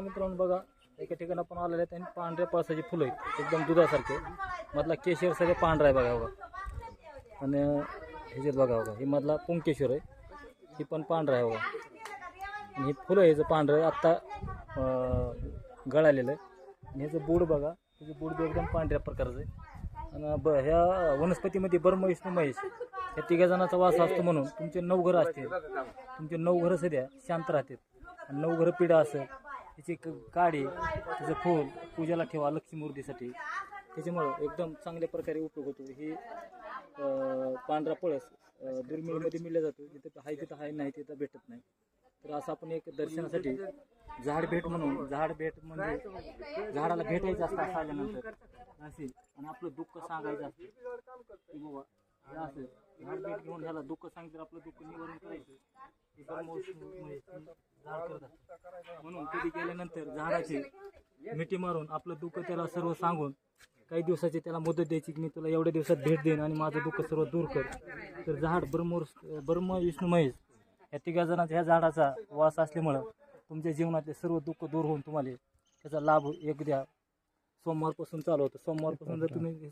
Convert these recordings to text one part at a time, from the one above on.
तर मित्रांनो बघा एका ठिकाणी आपण आलेले आहेत आणि पांढऱ्या पळसाची फुलं आहेत एकदम दुधासारखे. मधला केशर सगळं पांढरा आहे बघा बघा. आणि ह्याच्यात बघा बघा ही मधला पुंकेश्वर आहे, ही पण पांढरा आहे बघा. आणि हे फुलं ह्याचं पांढरं आत्ता गळालेलं आहे. आणि ह्याचं बूड बघा, त्याचं बूड बी एकदम पांढऱ्या प्रकारचं आहे. आणि ह्या वनस्पतीमध्ये ब्रह्म विष्णू महेश या तिघा जणांचा वास असतो म्हणून तुमचे 9 घरं असतील. तुमचे 9 घरं सध्या शांत राहतात. आणि 9 घरं पिढा असेल त्याची काडी त्याचं फूल पूजेला ठेवा लक्ष्मीमूर्तीसाठी. त्याच्यामुळं एकदम चांगल्या प्रकारे उपयोग होतो. ही पांढरा पळस दुर्मिळमध्ये मिळला जातो. जिथं आहे तिथं आहे, नाही तिथं भेटत नाही. तर असं आपण एक दर्शनासाठी झाड भेट म्हणून, झाड भेट म्हणजे झाडाला भेटायचं असतं असं आल्यानंतर असेल आणि आपलं दुःख सांगायचं असतं की बाबा हे असं झाड भेट घेऊन ह्याला दुःख सांगितलं आपलं दुःख निवारण करायचं. झाड करत असतं म्हणून कधी गेल्यानंतर झाडाची मिठी मारून आपलं दुःख त्याला सर्व सांगून काही दिवसाची त्याला मुदत द्यायची की मी तुला एवढ्या दिवसात भेट देईन आणि माझं दुःख सर्व दूर कर. तर झाड ब्रह्म विष्णू महेश या तिघा जणांचा ह्या झाडाचा वास असल्यामुळं तुमच्या जीवनातले सर्व दुःख दूर होऊन तुम्हाला त्याचा लाभ एक द्या. सोमवारपासून चालू होतं. सोमवारपासून जर तुम्ही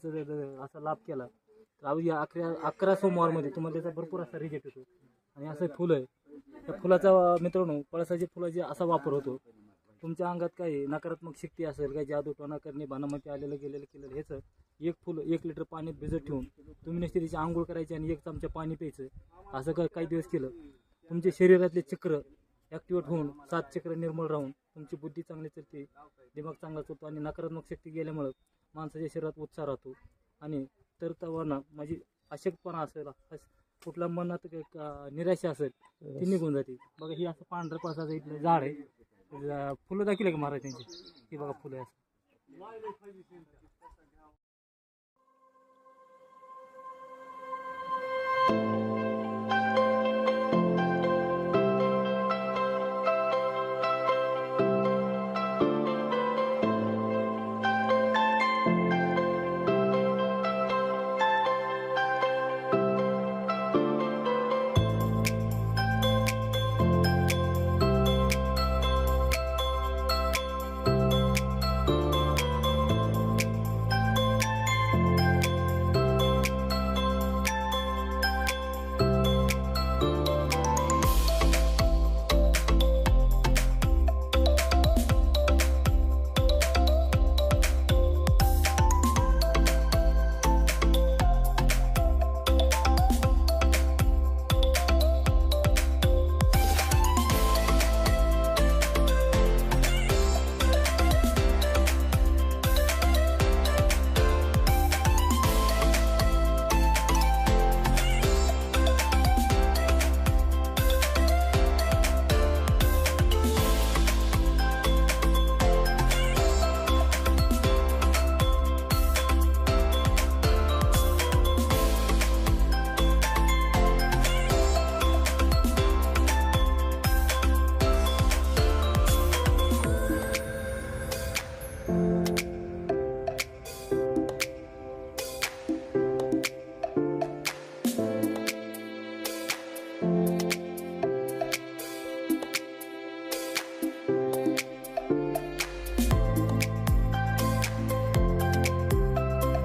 असा लाभ केला तर या 11 सोमवारमध्ये तुम्हाला त्याचा भरपूर असा रिजेक्ट होतो. आणि असं फुलं आहे, त्या फुलाचा मित्रांनो पळसाची फुलाची असा वापर होतो. तुमच्या अंगात काही नकारात्मक शक्ती असेल, काही जादूटोणा करणे, बाणामध्ये आलेलं गेलेलं केलेलं ह्याचं एक फुलं 1 लिटर पाण्यात भिजत ठेवून तुम्ही नुसते त्याची आंघोळ करायची आणि 1 चमचा पाणी प्यायचं. असं काही दिवस केलं तुमच्या शरीरातले चक्र ॲक्टिवेट होऊन 7 चक्र निर्मळ राहून तुमची बुद्धी चांगली चालते, दिमाग चांगला चालतो आणि नकारात्मक शक्ती गेल्यामुळं माणसाच्या शरीरात उत्साह राहतो. आणि तरतवाना म्हणजे अशक्तपणा असेल, कुठल्या मनात निराशा असेल ती निघून जाते. बघा ही असं पांढरं पळसाचं इथलं झाड आहे. फुलं दाखवले का महाराज त्यांची, ही बघा फुलं असं.